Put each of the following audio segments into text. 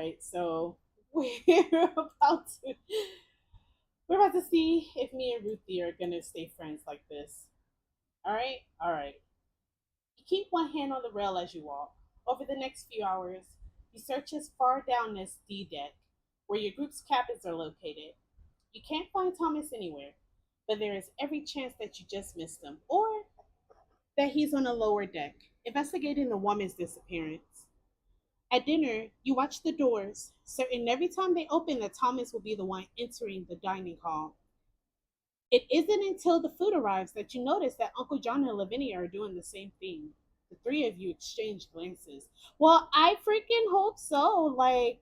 right. So we're about to we're about to see if me and Ruthie are gonna stay friends like this. All right, all right. You keep one hand on the rail as you walk. Over the next few hours, you search as far down this D deck, where your group's cabins are located. You can't find Thomas anywhere, but there is every chance that you just missed him, or that he's on a lower deck, investigating the woman's disappearance. At dinner, you watch the doors, certain every time they open that Thomas will be the one entering the dining hall. It isn't until the food arrives that you notice that Uncle John and Lavinia are doing the same thing. The three of you exchange glances. Well, I freaking hope so. Like,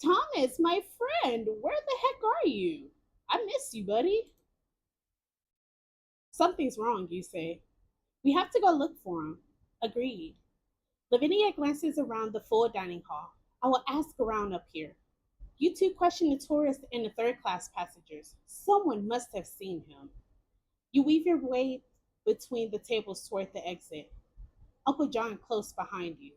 Thomas, my friend, where the heck are you? I miss you, buddy. Something's wrong, you say. We have to go look for him. Agreed. Lavinia glances around the full dining hall. I will ask around up here. You two question the tourists and the third class passengers. Someone must have seen him. You weave your way between the tables toward the exit, Uncle John close behind you.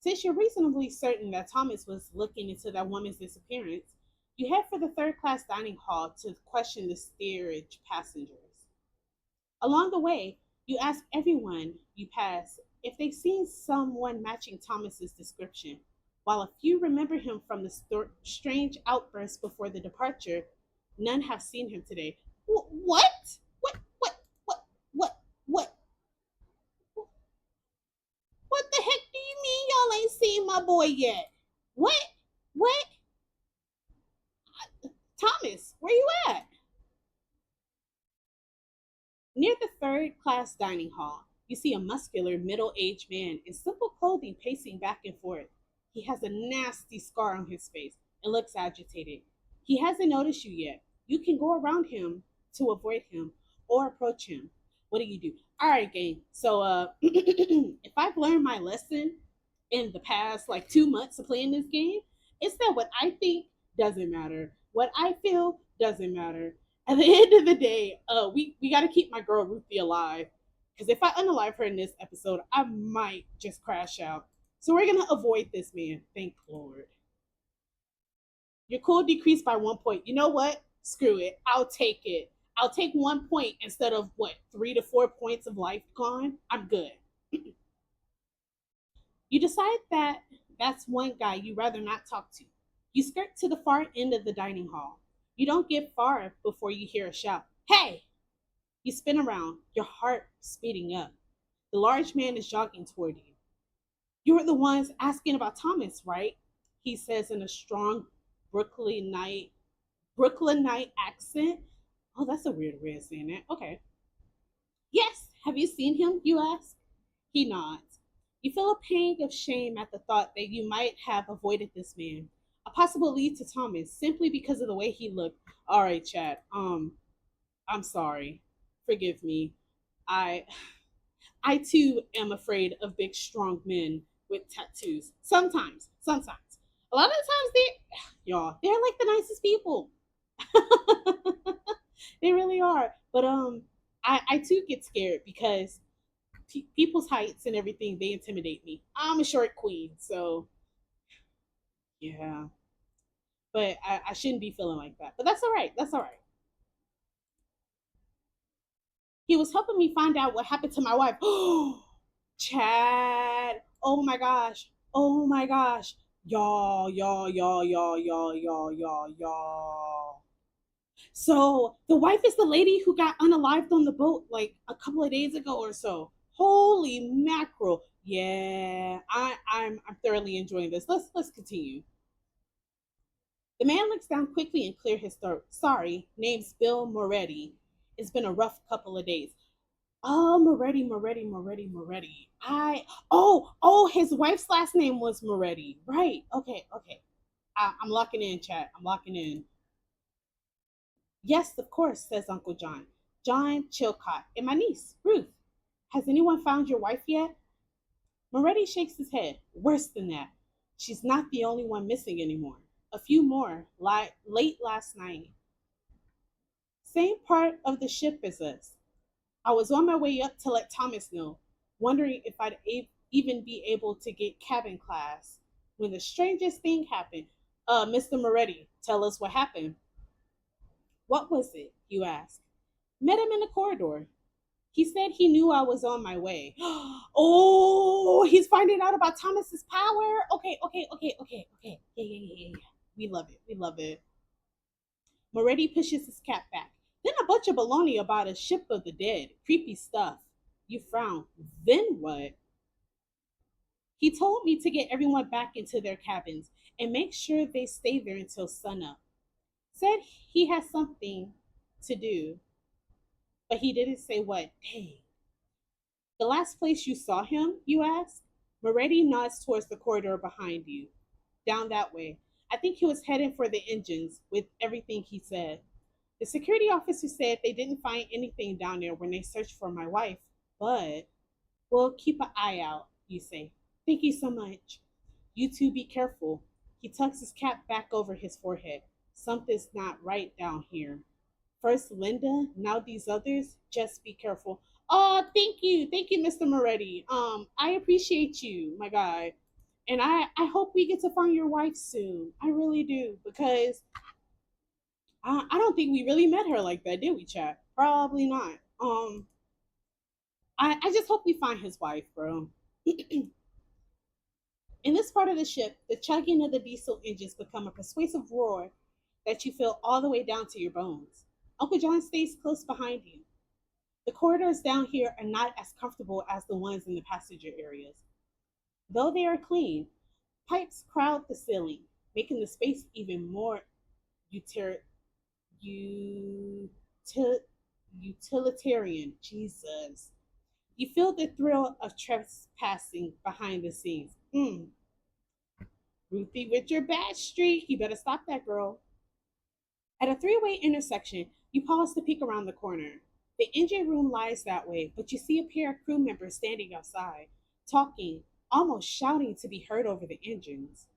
Since you're reasonably certain that Thomas was looking into that woman's disappearance, you head for the third class dining hall to question the steerage passengers. Along the way, you ask everyone you pass if they've seen someone matching Thomas's description. While a few remember him from the strange outburst before the departure, none have seen him today. What? What? What? What? What the heck do you mean y'all ain't seen my boy yet? What? What? Thomas, where you at? Near the third class dining hall, you see a muscular, middle aged man in simple clothing pacing back and forth. He has a nasty scar on his face and looks agitated. He hasn't noticed you yet. You can go around him to avoid him or approach him. What do you do? All right, gang. So, if I've learned my lesson in the past like 2 months of playing this game, it's that what I think doesn't matter. What I feel doesn't matter. At the end of the day, we got to keep my girl Ruthie alive. Because if I unalive her in this episode, I might just crash out. So we're gonna avoid this man. Thank Lord. Your cool decreased by 1 point. You know what? Screw it. I'll take it. I'll take 1 point instead of what, 3 to 4 points of life gone. I'm good. You decide that that's one guy you'd rather not talk to. You skirt to the far end of the dining hall. You don't get far before you hear a shout. Hey! You spin around, your heart speeding up. The large man is jogging toward you. You're the ones asking about Thomas, right? He says in a strong Brooklynite Brooklynite accent. Oh, that's a weird way of saying it. Okay. Yes, have you seen him? You ask. He nods. You feel a pang of shame at the thought that you might have avoided this man. A possible lead to Thomas simply because of the way he looked. All right, Chad. I'm sorry. Forgive me. I I too am afraid of big strong men with tattoos. Sometimes. A lot of the times they're like the nicest people. They really are. But I too get scared because people's heights and everything, they intimidate me. I'm a short queen, so yeah. But I shouldn't be feeling like that. But that's all right. That's all right. He was helping me find out what happened to my wife. Oh, Chad. Oh my gosh. Oh my gosh. Y'all. So the wife is the lady who got unalived on the boat like a couple of days ago or so. Holy mackerel. Yeah, I'm thoroughly enjoying this. Let's continue. The man looks down quickly and clears his throat. Sorry, name's Bill Moretti. It's been a rough couple of days. Oh, Moretti. His wife's last name was Moretti. Right. Okay. I'm locking in, chat. I'm locking in. Yes, of course, says Uncle John. John Chilcott and my niece, Ruth. Has anyone found your wife yet? Moretti shakes his head. Worse than that. She's not the only one missing anymore. A few more, late last night. Same part of the ship as us. I was on my way up to let Thomas know, wondering if I'd even be able to get cabin class. when the strangest thing happened. Mr. Moretti, tell us what happened. What was it? You asked. Met him in the corridor. He said he knew I was on my way. Oh, he's finding out about Thomas's power. Okay. Yeah. We love it. We love it. Moretti pushes his cap back. Then a bunch of baloney about a ship of the dead. Creepy stuff. You frown. Then what? He told me to get everyone back into their cabins and make sure they stay there until sunup. Said he has something to do, but he didn't say what. Dang. The last place you saw him, you ask? Moretti nods towards the corridor behind you. Down that way. I think he was heading for the engines with everything he said. The security officer said they didn't find anything down there when they searched for my wife, but we'll keep an eye out, you say. Thank you so much. You two be careful. He tucks his cap back over his forehead. Something's not right down here. First Linda, now these others. Just be careful. Oh, thank you, Mr. Moretti. I appreciate you, my guy, and I hope we get to find your wife soon. I really do because I don't think we really met her like that, did we, chat? Probably not. I just hope we find his wife, bro. In this part of the ship, the chugging of the diesel engines become a persuasive roar that you feel all the way down to your bones. Uncle John stays close behind you. The corridors down here are not as comfortable as the ones in the passenger areas. Though they are clean, pipes crowd the ceiling, making the space even more util- util- utilitarian. Jesus. You feel the thrill of trespassing behind the scenes. Ruthie with your bad streak. You better stop that, girl. At a three-way intersection, you pause to peek around the corner. The engine room lies that way, but you see a pair of crew members standing outside, talking, almost shouting to be heard over the engines.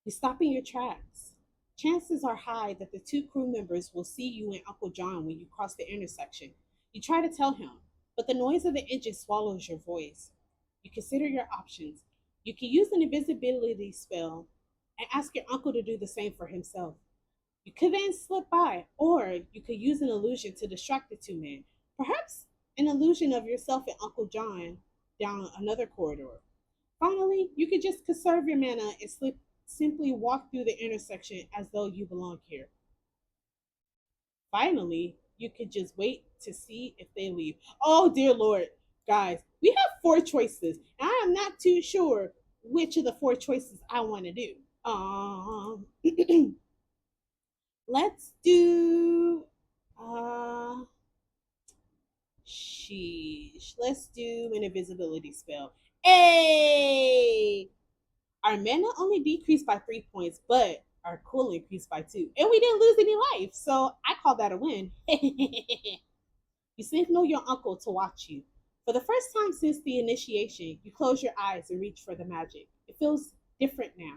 You stop in your tracks. Chances are high that the two crew members will see you and Uncle John when you cross the intersection. You try to tell him, but the noise of the engine swallows your voice. You consider your options. You can use an invisibility spell and ask your uncle to do the same for himself. You could then slip by, or you could use an illusion to distract the two men. Perhaps an illusion of yourself and Uncle John down another corridor. Finally, you could just conserve your mana and simply walk through the intersection as though you belong here. Finally, you could just wait to see if they leave. Oh, dear Lord. Guys, we have four choices, and I am not too sure which of the four choices I want to do. Um, let's do uh sheesh. Let's do an invisibility spell. Hey! Our mana only decreased by 3 points, but our cool increased by two. And we didn't lose any life, so I call that a win. You signal your uncle to watch you. For the first time since the initiation, you close your eyes and reach for the magic. It feels different now,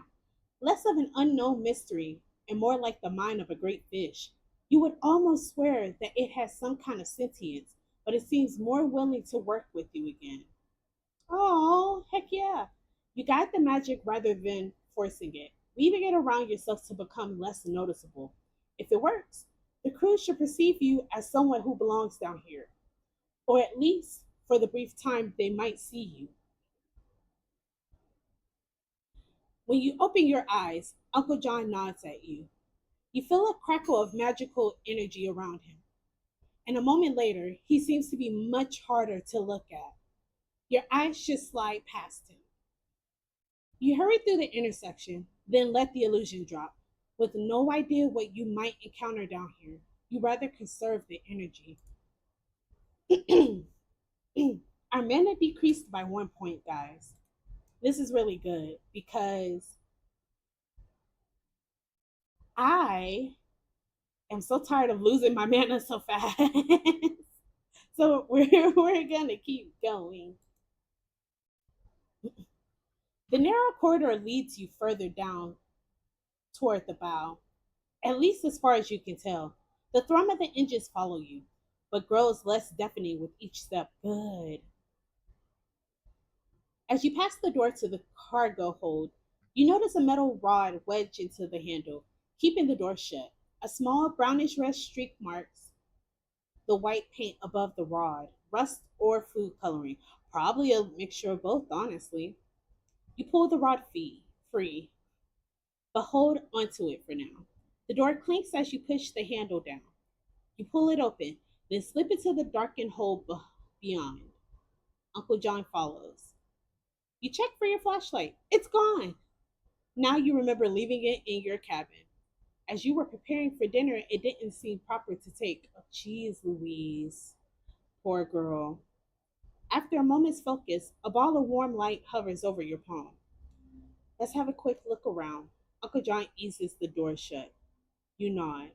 less of an unknown mystery and more like the mind of a great fish. You would almost swear that it has some kind of sentience, but it seems more willing to work with you again. Oh, heck yeah. You guide the magic rather than forcing it, leaving it around yourself to become less noticeable. If it works, the crew should perceive you as someone who belongs down here, or at least for the brief time they might see you. When you open your eyes, Uncle John nods at you. You feel a crackle of magical energy around him, and a moment later, he seems to be much harder to look at. Your eyes just slide past him. You hurry through the intersection, then let the illusion drop. With no idea what you might encounter down here, you rather conserve the energy. Our mana decreased by 1 point, guys. This is really good because I am so tired of losing my mana so fast. So we're gonna keep going. The narrow corridor leads you further down toward the bow, at least as far as you can tell. The thrum of the engines follow you, but grows less deafening with each step. Good. As you pass the door to the cargo hold, You notice a metal rod wedged into the handle, keeping the door shut. A small brownish red streak marks the white paint above the rod, rust or food coloring. Probably a mixture of both, honestly. You pull the rod free, but hold onto it for now. The door clinks as you push the handle down. You pull it open, then slip into the darkened hole beyond. Uncle John follows. You check for your flashlight. It's gone. Now you remember leaving it in your cabin. As you were preparing for dinner, it didn't seem proper to take. Oh, jeez, Louise. Poor girl. After a moment's focus, a ball of warm light hovers over your palm. Let's have a quick look around. Uncle John eases the door shut. You nod.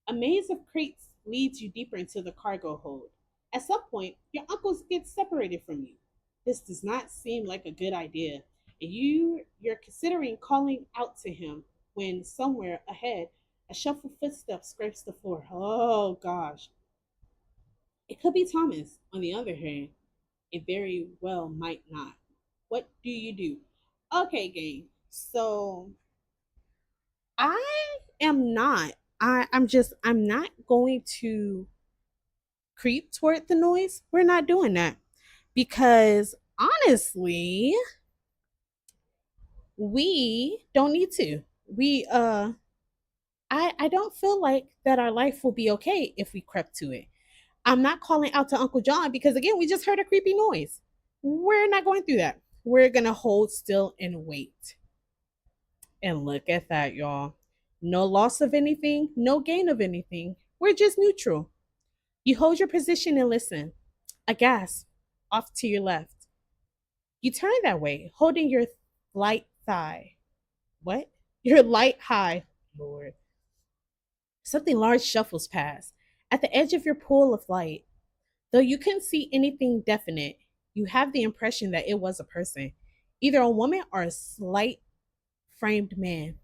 A maze of crates leads you deeper into the cargo hold. At some point, your uncles get separated from you. This does not seem like a good idea, and you're considering calling out to him when somewhere ahead a shuffled footstep scrapes the floor. Oh gosh. It could be Thomas, on the other hand. It very well might not. What do you do? Okay, gang. So I am not. I'm not going to creep toward the noise. We're not doing that. Because honestly, we don't need to. I don't feel like that our life will be okay if we crept to it. I'm not calling out to Uncle John because again, we just heard a creepy noise. We're not going through that. We're gonna hold still and wait. And look at that, y'all. No loss of anything, no gain of anything. We're just neutral. You hold your position and listen. A gasp off to your left. You turn that way, holding your light thigh. What? Your light high, Lord. Something large shuffles past. At the edge of your pool of light, though you couldn't see anything definite, you have the impression that it was a person, either a woman or a slight framed man.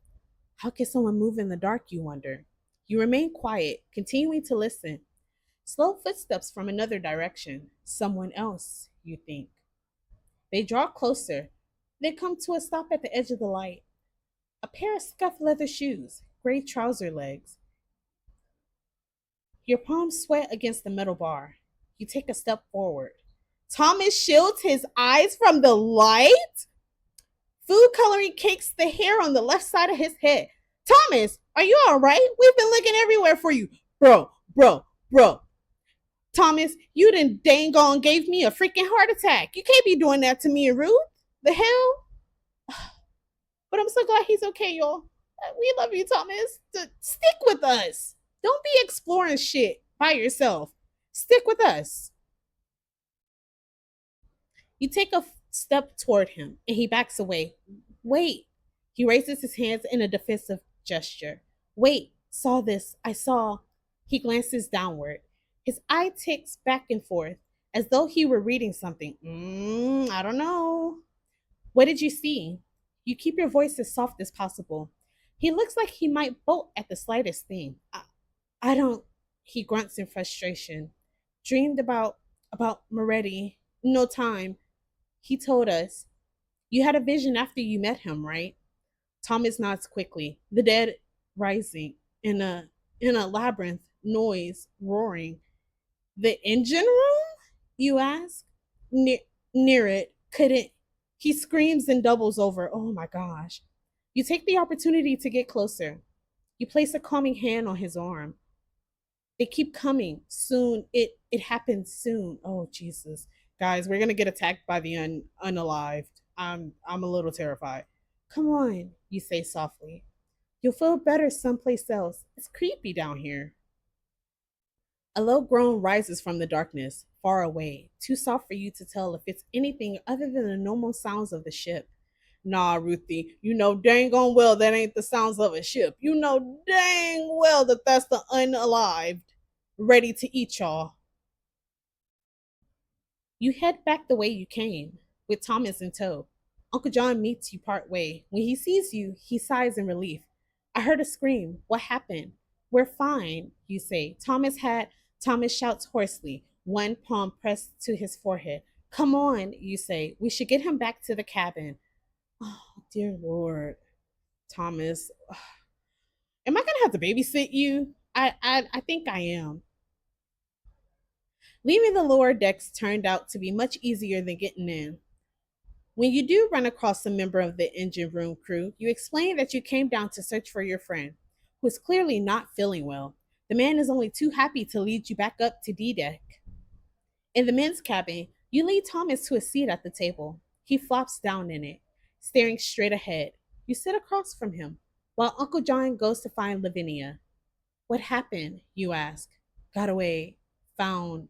How can someone move in the dark, you wonder? You remain quiet, continuing to listen. Slow footsteps from another direction. Someone else, you think. They draw closer. They come to a stop at the edge of the light. A pair of scuffed leather shoes, gray trouser legs. Your palms sweat against the metal bar. You take a step forward. Thomas shields his eyes from the light. Food coloring cakes the hair on the left side of his head. Thomas, are you all right? We've been looking everywhere for you. Bro. Thomas, you done dang on gave me a freaking heart attack. You can't be doing that to me and Ruth. The hell? But I'm so glad he's okay, y'all. We love you, Thomas. Stick with us. Don't be exploring shit by yourself. Stick with us. You take a step toward him and he backs away. Wait. He raises his hands in a defensive gesture. Wait, saw this. I saw. He glances downward. His eye ticks back and forth as though he were reading something. I don't know. What did you see? You keep your voice as soft as possible. He looks like he might bolt at the slightest thing. I don't. He grunts in frustration. Dreamed about Moretti. No time. He told us. You had a vision after you met him, right? Thomas nods quickly. The dead rising in a labyrinth, noise, roaring. The engine room? You ask? Near it. Couldn't. He screams and doubles over. Oh my gosh. You take the opportunity to get closer. You place a calming hand on his arm. They keep coming. Soon. It happens soon. Oh Jesus. Guys, we're gonna get attacked by the unalived. I'm a little terrified. Come on, you say softly. You'll feel better someplace else. It's creepy down here. A low groan rises from the darkness, far away, too soft for you to tell if it's anything other than the normal sounds of the ship. Nah, Ruthie, you know dang on well that ain't the sounds of a ship. You know dang well that that's the unalived, ready to eat y'all. You head back the way you came, with Thomas in tow. Uncle John meets you part way. When he sees you, he sighs in relief. I heard a scream. What happened? We're fine, you say. Thomas shouts hoarsely, one palm pressed to his forehead. Come on, you say. We should get him back to the cabin. Oh, dear Lord, Thomas. Am I gonna have to babysit you? I think I am. Leaving the lower decks turned out to be much easier than getting in. When you do run across a member of the engine room crew, you explain that you came down to search for your friend, who is clearly not feeling well. The man is only too happy to lead you back up to D deck. In the men's cabin, you lead Thomas to a seat at the table. He flops down in it, staring straight ahead. You sit across from him, while Uncle John goes to find Lavinia. What happened? You ask. Got away. Found.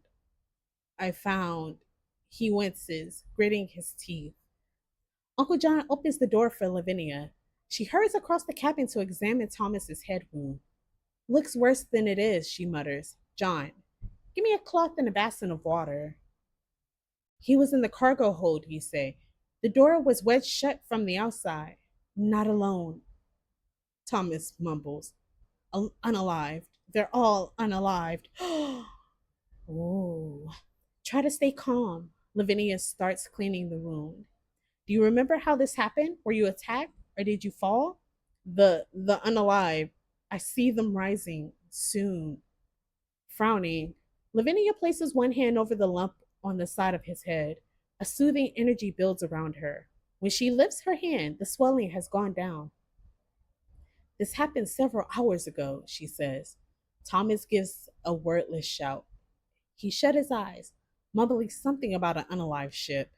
I found. He winces, gritting his teeth. Uncle John opens the door for Lavinia. She hurries across the cabin to examine Thomas's head wound. Looks worse than it is, she mutters. John, give me a cloth and a basin of water. He was in the cargo hold, you say. The door was wedged shut from the outside. Not alone, Thomas mumbles. Unalived. They're all unalived. Oh. Try to stay calm. Lavinia starts cleaning the wound. Do you remember how this happened? Were you attacked or did you fall? The unalive. I see them rising soon. Frowning, Lavinia places one hand over the lump on the side of his head. A soothing energy builds around her. When she lifts her hand, the swelling has gone down. This happened several hours ago, she says. Thomas gives a wordless shout. He shut his eyes, mumbling something about an unalive ship.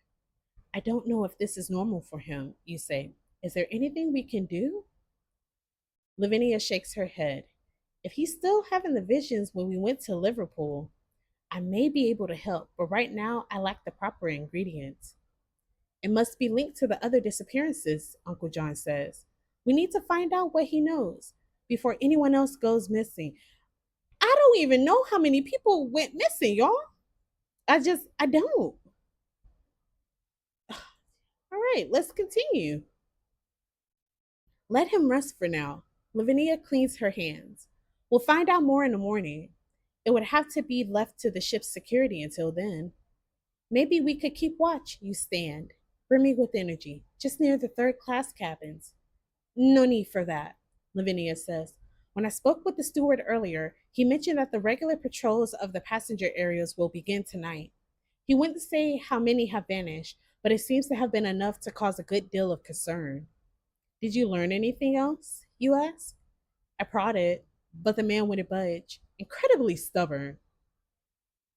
I don't know if this is normal for him, you say. Is there anything we can do? Lavinia shakes her head. If he's still having the visions when we went to Liverpool, I may be able to help, but right now I lack the proper ingredients. It must be linked to the other disappearances, Uncle John says. We need to find out what he knows before anyone else goes missing. I don't even know how many people went missing, y'all. I don't. All right, let's continue. Let him rest for now. Lavinia cleans her hands. We'll find out more in the morning. It would have to be left to the ship's security until then. Maybe we could keep watch, you stand, brimming with energy, just near the third class cabins. No need for that, Lavinia says. When I spoke with the steward earlier, he mentioned that the regular patrols of the passenger areas will begin tonight. He wouldn't say how many have vanished, but it seems to have been enough to cause a good deal of concern. Did you learn anything else? You ask. I prodded, but the man wouldn't budge, incredibly stubborn.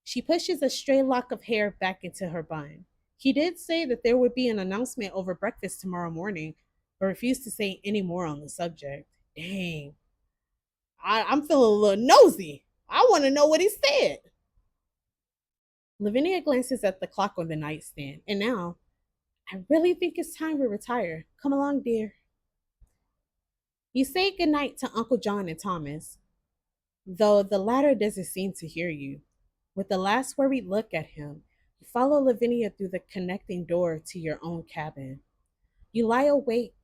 She pushes a stray lock of hair back into her bun. He did say that there would be an announcement over breakfast tomorrow morning, but refused to say any more on the subject. Dang. I'm feeling a little nosy. I want to know what he said. Lavinia glances at the clock on the nightstand, and now, I really think it's time we retire. Come along, dear. You say goodnight to Uncle John and Thomas, though the latter doesn't seem to hear you. With the last worried look at him, you follow Lavinia through the connecting door to your own cabin. You lie awake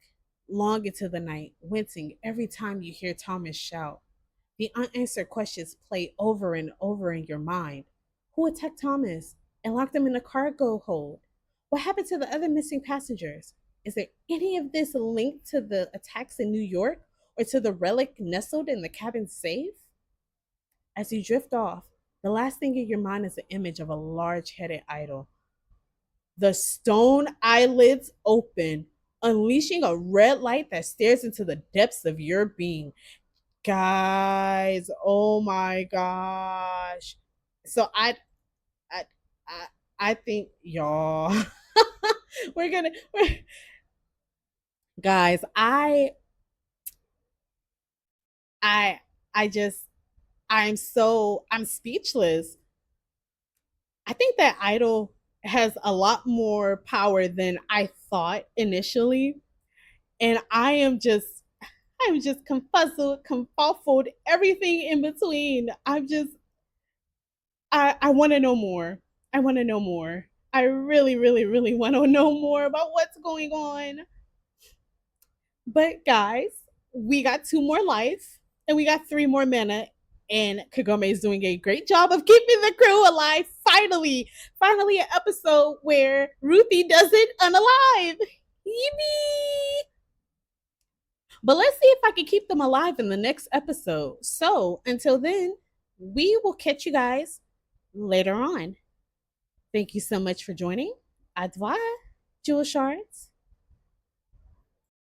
long into the night, wincing every time you hear Thomas shout. The unanswered questions play over and over in your mind. Who attacked Thomas and locked him in a cargo hold? What happened to the other missing passengers? Is there any of this linked to the attacks in New York or to the relic nestled in the cabin safe? As you drift off, the last thing in your mind is the image of a large headed idol. The stone eyelids open, unleashing a red light that stares into the depths of your being. Guys, oh my gosh. So I I, I think y'all we're guys, I I just I'm speechless. I think that idol has a lot more power than I thought initially. And I'm just confuzzled, confuffled, everything in between. I want to know more. I want to know more. I really, really, really want to know more about what's going on. But guys, we got two more lives and we got three more minutes. And Kagome is doing a great job of keeping the crew alive. Finally, an episode where Ruthie does it unalive. Yippee! But let's see if I can keep them alive in the next episode. So until then, we will catch you guys later on. Thank you so much for joining. Au revoir, Jewel Shards.